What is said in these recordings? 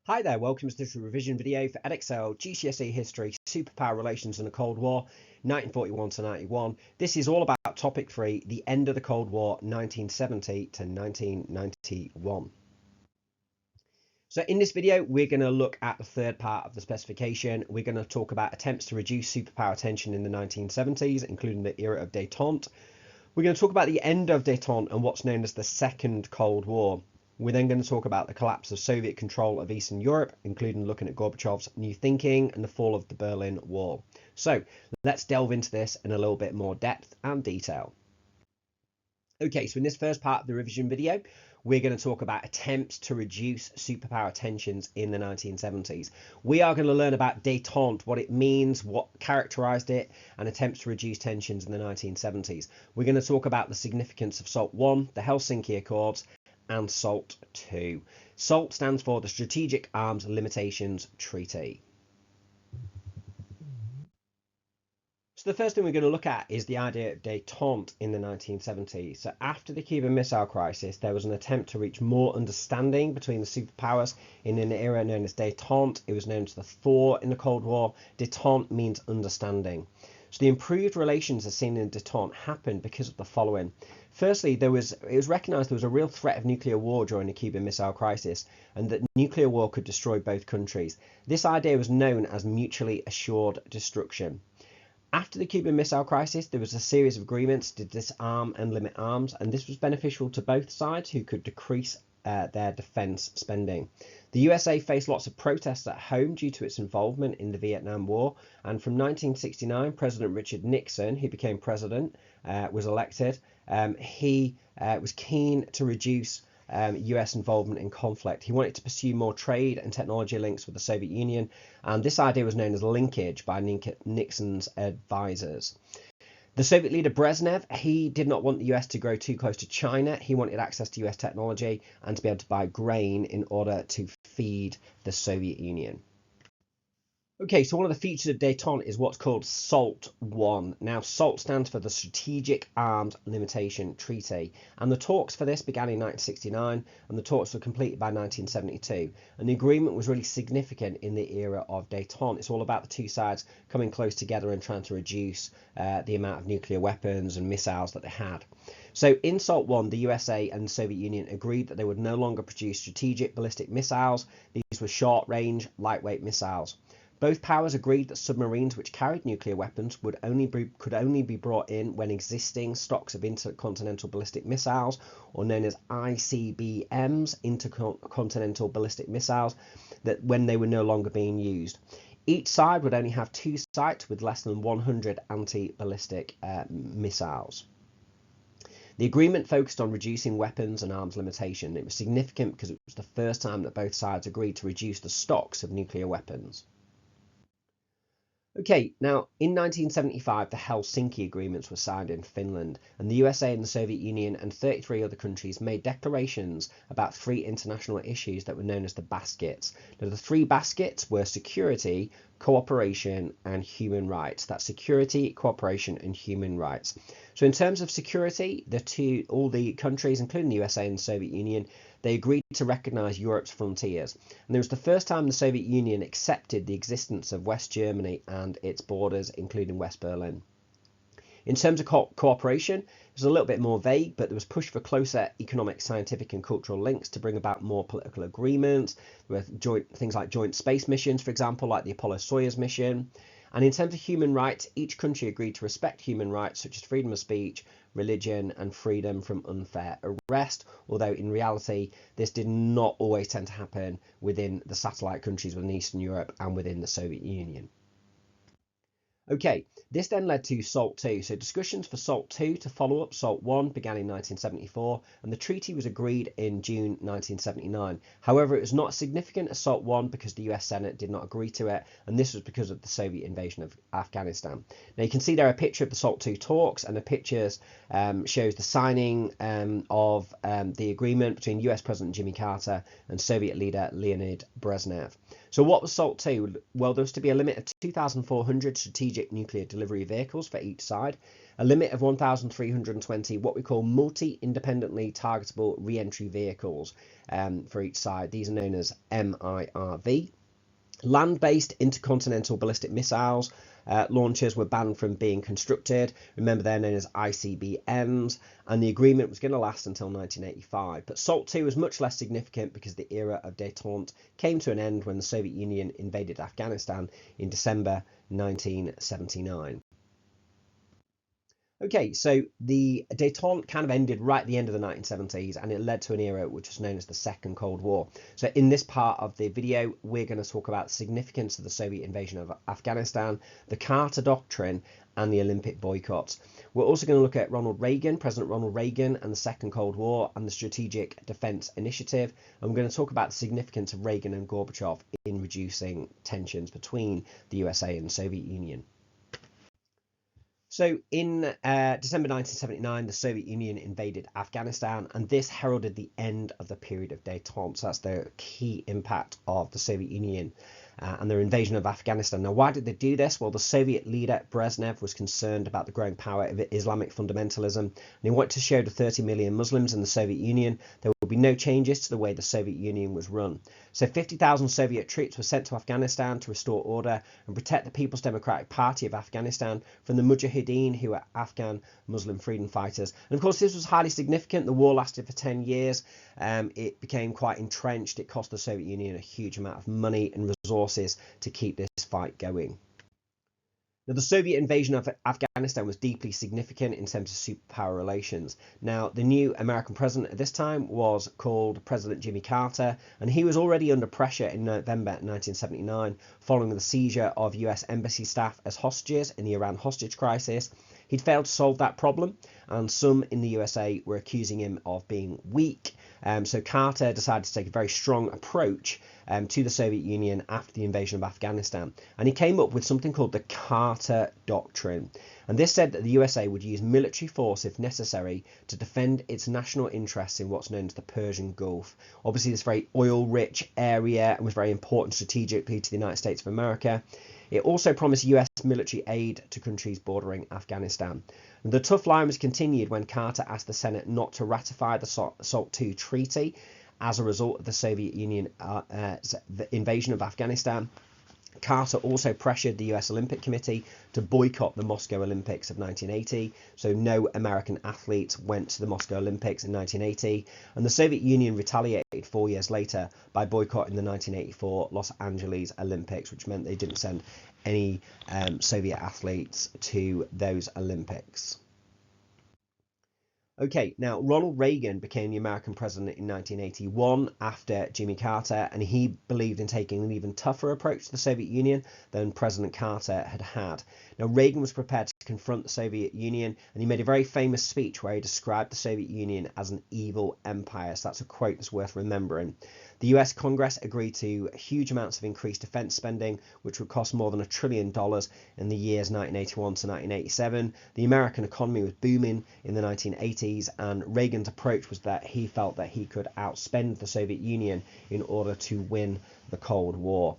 Hi there, welcome to this revision video for Edexcel GCSE History, Superpower Relations in the Cold War, 1941 to 91. This is all about topic 3, the end of the Cold War, 1970 to 1991. So in this video, we're going to look at the third part of the specification. We're going to talk about attempts to reduce superpower tension in the 1970s, including the era of detente. We're going to talk about the end of detente and what's known as the Second Cold War. We're then going to talk about the collapse of Soviet control of Eastern Europe, including looking at Gorbachev's new thinking and the fall of the Berlin Wall. So let's delve into this in a little bit more depth and detail. Okay, so in this first part of the revision video, we're going to talk about attempts to reduce superpower tensions in the 1970s. We are going to learn about detente, what it means, what characterized it, and attempts to reduce tensions in the 1970s. We're going to talk about the significance of SALT I, the Helsinki Accords, and SALT II. SALT stands for the Strategic Arms Limitations Treaty. So the first thing we're going to look at is the idea of detente in the 1970s. So after the Cuban Missile Crisis, there was an attempt to reach more understanding between the superpowers in an era known as detente. It was known as the thaw in the Cold War. Detente means understanding. So the improved relations as seen in detente happened because of the following. Firstly, it was recognised there was a real threat of nuclear war during the Cuban Missile Crisis, and that nuclear war could destroy both countries. This idea was known as mutually assured destruction. After the Cuban Missile Crisis, there was a series of agreements to disarm and limit arms, and this was beneficial to both sides who could decrease their defence spending. The USA faced lots of protests at home due to its involvement in the Vietnam War, and from 1969, President Richard Nixon, who became president, was elected. He was keen to reduce US involvement in conflict. He wanted to pursue more trade and technology links with the Soviet Union, and this idea was known as linkage by Nixon's advisors. The Soviet leader Brezhnev, he did not want the US to grow too close to China. He wanted access to US technology and to be able to buy grain in order to feed the Soviet Union. Okay, so one of the features of detente is what's called SALT I. Now, SALT stands for the Strategic Arms Limitation Treaty, and the talks for this began in 1969, and the talks were completed by 1972. And the agreement was really significant in the era of detente. It's all about the two sides coming close together and trying to reduce the amount of nuclear weapons and missiles that they had. So in SALT I, the USA and the Soviet Union agreed that they would no longer produce strategic ballistic missiles. These were short-range, lightweight missiles. Both powers agreed that submarines which carried nuclear weapons could only be brought in when existing stocks of intercontinental ballistic missiles, or known as ICBMs, intercontinental ballistic missiles, that when they were no longer being used. Each side would only have 2 sites with less than 100 anti-ballistic missiles. The agreement focused on reducing weapons and arms limitation. It was significant because it was the first time that both sides agreed to reduce the stocks of nuclear weapons. Okay, now in 1975, the Helsinki Agreements were signed in Finland, and the USA and the Soviet Union and 33 other countries made declarations about 3 international issues that were known as the baskets. Now, the 3 baskets were security, cooperation, and human rights. That's security, cooperation, and human rights. So in terms of security, all the countries, including the USA and the Soviet Union, they agreed to recognise Europe's frontiers. And it was the first time the Soviet Union accepted the existence of West Germany and its borders, including West Berlin. In terms of cooperation, it was a little bit more vague, but there was push for closer economic, scientific and cultural links to bring about more political agreements. There were things like joint space missions, for example, like the Apollo-Soyuz mission. And in terms of human rights, each country agreed to respect human rights such as freedom of speech, religion and freedom from unfair arrest, although in reality this did not always tend to happen within the satellite countries within Eastern Europe and within the Soviet Union. Okay, this then led to SALT II. So discussions for SALT II to follow up SALT I began in 1974, and the treaty was agreed in June 1979. However, it was not as significant as SALT I because the US Senate did not agree to it, and this was because of the Soviet invasion of Afghanistan. Now you can see there a picture of the SALT II talks, and the pictures shows the signing of the agreement between US President Jimmy Carter and Soviet leader Leonid Brezhnev. So what was SALT II? Well, there was to be a limit of 2,400 strategic strategic nuclear delivery vehicles for each side, a limit of 1,320 what we call multi-independently targetable re-entry vehicles for each side. These are known as MIRV. Land-based intercontinental ballistic missiles launchers were banned from being constructed. Remember, they're known as ICBMs, and the agreement was going to last until 1985. But SALT II was much less significant because the era of détente came to an end when the Soviet Union invaded Afghanistan in December 1979. Okay, so the détente kind of ended right at the end of the 1970s, and it led to an era which was known as the Second Cold War. So in this part of the video, we're going to talk about the significance of the Soviet invasion of Afghanistan, the Carter Doctrine, and the Olympic boycotts. We're also going to look at President Ronald Reagan, and the Second Cold War, and the Strategic Defense Initiative. And we're going to talk about the significance of Reagan and Gorbachev in reducing tensions between the USA and the Soviet Union. So in December 1979, the Soviet Union invaded Afghanistan, and this heralded the end of the period of détente. So that's the key impact of the Soviet Union and their invasion of Afghanistan. Now, why did they do this? Well, the Soviet leader Brezhnev was concerned about the growing power of Islamic fundamentalism, and he wanted to show the 30 million Muslims in the Soviet Union there would be no changes to the way the Soviet Union was run. So 50,000 Soviet troops were sent to Afghanistan to restore order and protect the People's Democratic Party of Afghanistan from the Mujahideen, who were Afghan Muslim freedom fighters. And of course, this was highly significant. The war lasted for 10 years. It became quite entrenched. It cost the Soviet Union a huge amount of money and resources to keep this fight going. Now, the Soviet invasion of Afghanistan was deeply significant in terms of superpower relations. Now, the new American president at this time was called President Jimmy Carter, and he was already under pressure in November 1979 following the seizure of US embassy staff as hostages in the Iran hostage crisis. He'd failed to solve that problem, and some in the USA were accusing him of being weak. So Carter decided to take a very strong approach to the Soviet Union after the invasion of Afghanistan. And he came up with something called the Carter Doctrine. And this said that the USA would use military force if necessary to defend its national interests in what's known as the Persian Gulf. Obviously, this very oil-rich area and was very important strategically to the United States of America. It also promised US military aid to countries bordering Afghanistan. The tough line was continued when Carter asked the Senate not to ratify the SALT II treaty as a result of the Soviet Union invasion of Afghanistan. Carter also pressured the US Olympic Committee to boycott the Moscow Olympics of 1980, so no American athletes went to the Moscow Olympics in 1980, and the Soviet Union retaliated 4 years later by boycotting the 1984 Los Angeles Olympics, which meant they didn't send any Soviet athletes to those Olympics. Okay, now Ronald Reagan became the American president in 1981 after Jimmy Carter, and he believed in taking an even tougher approach to the Soviet Union than President Carter had had. Now, Reagan was prepared to confront the Soviet Union, and he made a very famous speech where he described the Soviet Union as an evil empire. So that's a quote that's worth remembering. The US Congress agreed to huge amounts of increased defense spending, which would cost more than $1 trillion in the years 1981 to 1987. The American economy was booming in the 1980s, and Reagan's approach was that he felt that he could outspend the Soviet Union in order to win the Cold War.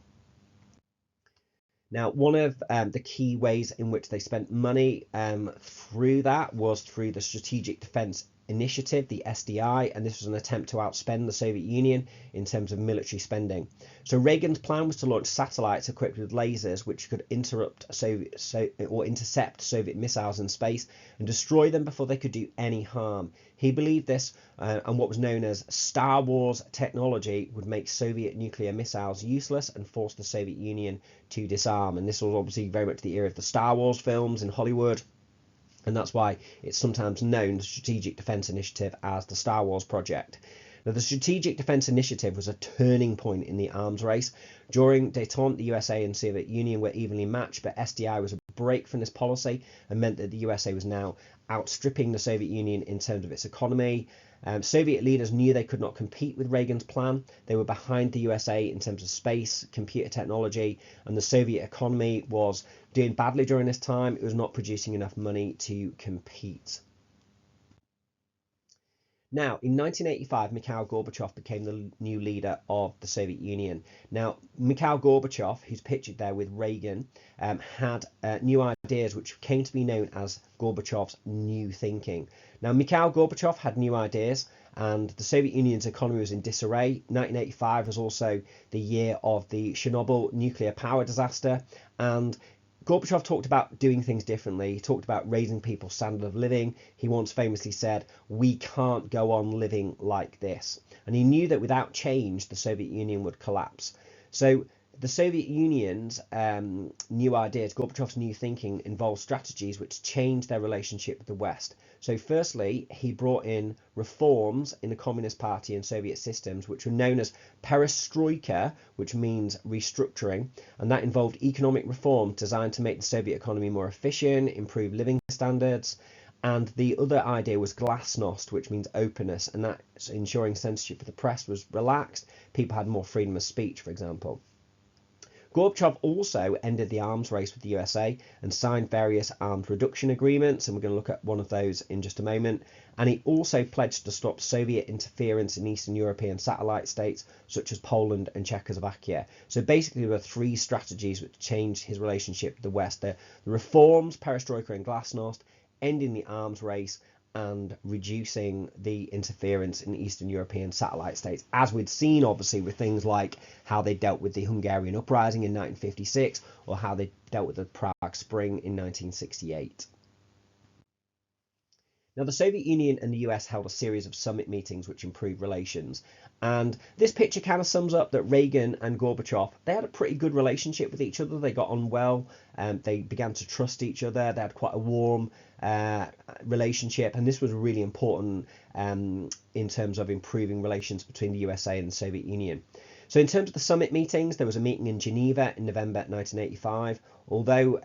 Now, one of the key ways in which they spent money through that was through the Strategic Defense Initiative, the SDI, and this was an attempt to outspend the Soviet Union in terms of military spending. So Reagan's plan was to launch satellites equipped with lasers which could intercept Soviet missiles in space and destroy them before they could do any harm. He believed this and what was known as Star Wars technology would make Soviet nuclear missiles useless and force the Soviet Union to disarm. And this was obviously very much the era of the Star Wars films in Hollywood. And that's why it's sometimes known, the Strategic Defense Initiative, as the Star Wars Project. Now, the Strategic Defense Initiative was a turning point in the arms race. During détente, the USA and Soviet Union were evenly matched, but SDI was a break from this policy and meant that the USA was now outstripping the Soviet Union in terms of its economy. Soviet leaders knew they could not compete with Reagan's plan. They were behind the USA in terms of space, computer technology, and the Soviet economy was doing badly during this time. It was not producing enough money to compete. Now, in 1985, Mikhail Gorbachev became the new leader of the Soviet Union. Now, Mikhail Gorbachev, who's pictured there with Reagan, had new ideas which came to be known as Gorbachev's new thinking. Now, Mikhail Gorbachev had new ideas, and the Soviet Union's economy was in disarray. 1985 was also the year of the Chernobyl nuclear power disaster, and Gorbachev talked about doing things differently. He talked about raising people's standard of living. He once famously said, "We can't go on living like this." And he knew that without change, the Soviet Union would collapse. So the Soviet Union's new ideas, Gorbachev's new thinking, involved strategies which changed their relationship with the West. So firstly, he brought in reforms in the Communist Party and Soviet systems, which were known as perestroika, which means restructuring, and that involved economic reform designed to make the Soviet economy more efficient, improve living standards. And the other idea was glasnost, which means openness, and that's ensuring censorship of the press was relaxed. People had more freedom of speech, for example. Gorbachev also ended the arms race with the USA and signed various arms reduction agreements, and we're going to look at one of those in just a moment. And he also pledged to stop Soviet interference in Eastern European satellite states such as Poland and Czechoslovakia. So basically there were three strategies which changed his relationship with the West. The reforms, perestroika and glasnost, ending the arms race, and reducing the interference in Eastern European satellite states, as we'd seen obviously with things like how they dealt with the Hungarian uprising in 1956 or how they dealt with the Prague Spring in 1968. Now, the Soviet Union and the US held a series of summit meetings which improved relations. And this picture kind of sums up that Reagan and Gorbachev, they had a pretty good relationship with each other. They got on well. They began to trust each other. They had quite a warm relationship. And this was really important in terms of improving relations between the USA and the Soviet Union. So in terms of the summit meetings, there was a meeting in Geneva in November 1985. Although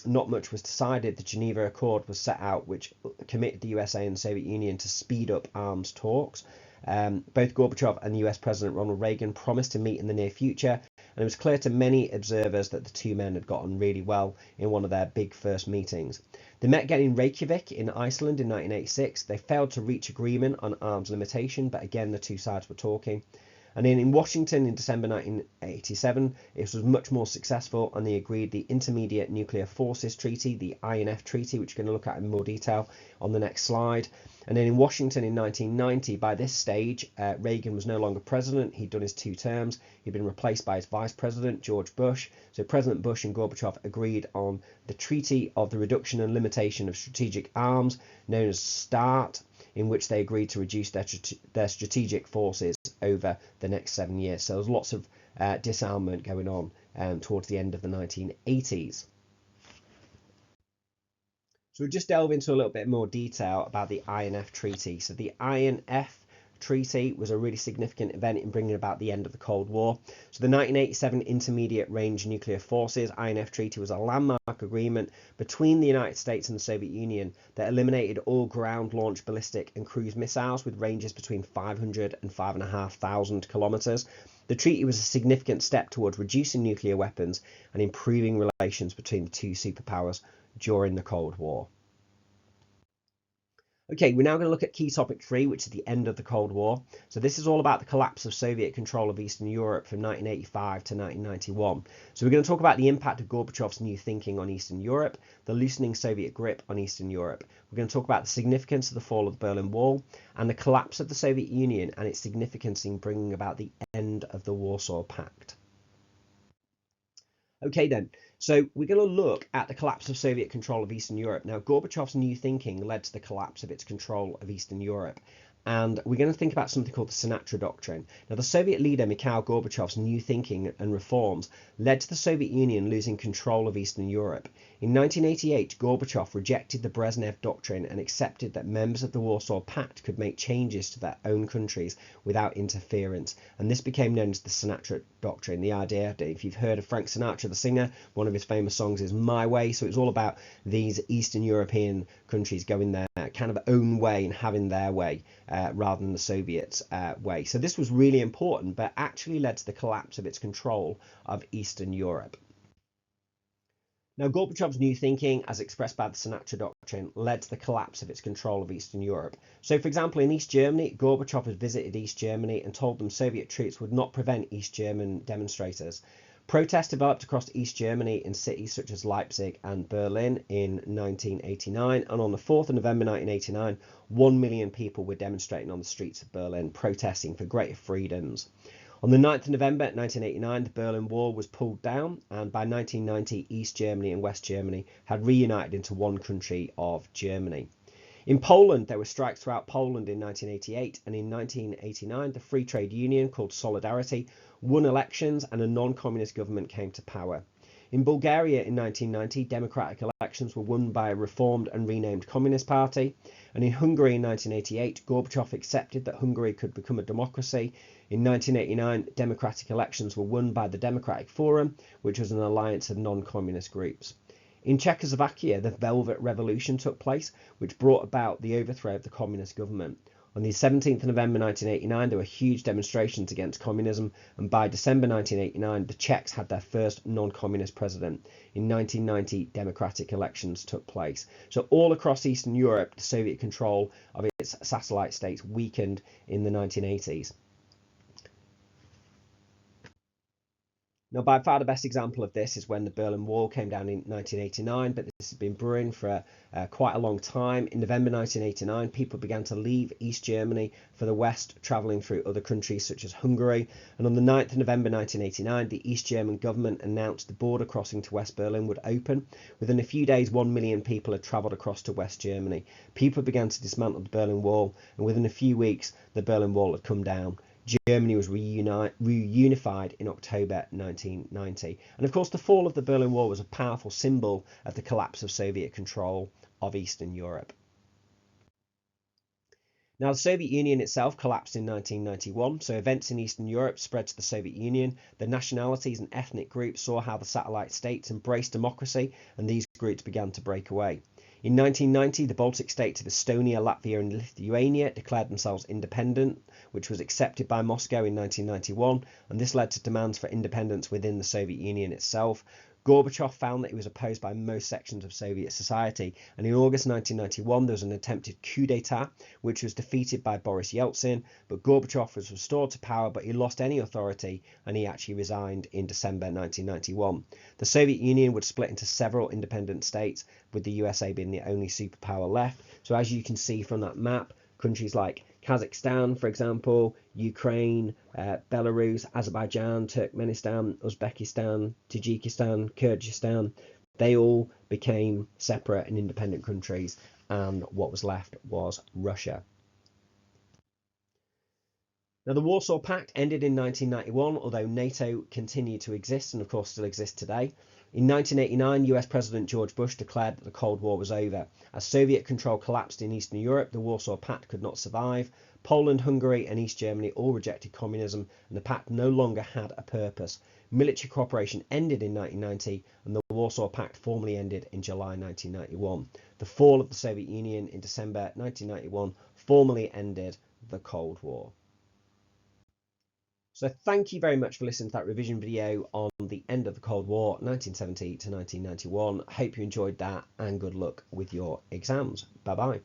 not much was decided, the Geneva Accord was set out, which committed the USA and the Soviet Union to speed up arms talks. Both Gorbachev and US President Ronald Reagan promised to meet in the near future, and it was clear to many observers that the two men had gotten really well in one of their big first meetings. They met again in Reykjavik in Iceland in 1986. They failed to reach agreement on arms limitation, but again the two sides were talking. And then in Washington in December 1987, it was much more successful, and they agreed the Intermediate Nuclear Forces Treaty, the INF Treaty, which we're going to look at in more detail on the next slide. And then in Washington in 1990, by this stage, Reagan was no longer president. He'd done his 2 terms. He'd been replaced by his vice president, George Bush. So President Bush and Gorbachev agreed on the Treaty of the Reduction and Limitation of Strategic Arms, known as START, in which they agreed to reduce their strategic forces over the next 7 years. So there's lots of disarmament going on towards the end of the 1980s. So we'll just delve into a little bit more detail about the INF Treaty. So the INF Treaty was a really significant event in bringing about the end of the Cold War. So the 1987 Intermediate Range Nuclear Forces INF Treaty was a landmark agreement between the United States and the Soviet Union that eliminated all ground-launched ballistic and cruise missiles with ranges between 500 and 5,500 kilometers. The treaty was a significant step towards reducing nuclear weapons and improving relations between the two superpowers during the Cold War. Okay, we're now going to look at key topic 3, which is the end of the Cold War. So this is all about the collapse of Soviet control of Eastern Europe from 1985 to 1991. So we're going to talk about the impact of Gorbachev's new thinking on Eastern Europe, the loosening Soviet grip on Eastern Europe. We're going to talk about the significance of the fall of the Berlin Wall and the collapse of the Soviet Union and its significance in bringing about the end of the Warsaw Pact. Okay then, so we're going to look at the collapse of Soviet control of Eastern Europe. Now, Gorbachev's new thinking led to the collapse of its control of Eastern Europe. And we're going to think about something called the Sinatra Doctrine. Now, the Soviet leader Mikhail Gorbachev's new thinking and reforms led to the Soviet Union losing control of Eastern Europe. In 1988, Gorbachev rejected the Brezhnev Doctrine and accepted that members of the Warsaw Pact could make changes to their own countries without interference. And this became known as the Sinatra Doctrine. The idea that if you've heard of Frank Sinatra, the singer, one of his famous songs is My Way. So it's all about these Eastern European countries going their kind of own way and having their way rather than the Soviets' way. So this was really important, but actually led to the collapse of its control of Eastern Europe. Now, Gorbachev's new thinking, as expressed by the Sinatra Doctrine, led to the collapse of its control of Eastern Europe. So, for example, in East Germany, Gorbachev had visited East Germany and told them Soviet troops would not prevent East German demonstrators. Protests developed across East Germany in cities such as Leipzig and Berlin in 1989, and on the 4th of November 1989, 1 million people were demonstrating on the streets of Berlin, protesting for greater freedoms. On the 9th of November 1989, the Berlin Wall was pulled down, and by 1990, East Germany and West Germany had reunited into one country of Germany. In Poland, there were strikes throughout Poland in 1988, and in 1989, the free trade union called Solidarity won elections and a non-communist government came to power. In Bulgaria in 1990, democratic elections were won by a reformed and renamed Communist Party, and in Hungary in 1988, Gorbachev accepted that Hungary could become a democracy. In 1989, democratic elections were won by the Democratic Forum, which was an alliance of non-communist groups. In Czechoslovakia, the Velvet Revolution took place, which brought about the overthrow of the communist government. On the 17th of November 1989, there were huge demonstrations against communism, and by December 1989, the Czechs had their first non-communist president. In 1990, democratic elections took place. So all across Eastern Europe, the Soviet control of its satellite states weakened in the 1980s. Now, by far the best example of this is when the Berlin Wall came down in 1989, but this has been brewing for quite a long time. In November 1989, people began to leave East Germany for the West, travelling through other countries such as Hungary. And on the 9th of November 1989, the East German government announced the border crossing to West Berlin would open. Within a few days, 1 million people had travelled across to West Germany. People began to dismantle the Berlin Wall, and within a few weeks, the Berlin Wall had come down. Germany was reunified in October 1990. And of course, the fall of the Berlin Wall was a powerful symbol of the collapse of Soviet control of Eastern Europe. Now, the Soviet Union itself collapsed in 1991, so events in Eastern Europe spread to the Soviet Union. The nationalities and ethnic groups saw how the satellite states embraced democracy, and these groups began to break away. In 1990, the Baltic states of Estonia, Latvia and Lithuania declared themselves independent, which was accepted by Moscow in 1991, and this led to demands for independence within the Soviet Union itself. Gorbachev found that he was opposed by most sections of Soviet society, and in August 1991 there was an attempted coup d'etat, which was defeated by Boris Yeltsin, but Gorbachev was restored to power, but he lost any authority, and he actually resigned in December 1991. The Soviet Union would split into several independent states, with the USA being the only superpower left. So as you can see from that map, countries like Kazakhstan, for example, Ukraine, Belarus, Azerbaijan, Turkmenistan, Uzbekistan, Tajikistan, Kyrgyzstan, they all became separate and independent countries, and what was left was Russia. Now, the Warsaw Pact ended in 1991, although NATO continued to exist and, of course, still exists today. In 1989, US President George Bush declared that the Cold War was over. As Soviet control collapsed in Eastern Europe, the Warsaw Pact could not survive. Poland, Hungary and East Germany all rejected communism, and the pact no longer had a purpose. Military cooperation ended in 1990, and the Warsaw Pact formally ended in July 1991. The fall of the Soviet Union in December 1991 formally ended the Cold War. So thank you very much for listening to that revision video on the end of the Cold War, 1970 to 1991. I hope you enjoyed that, and good luck with your exams. Bye bye.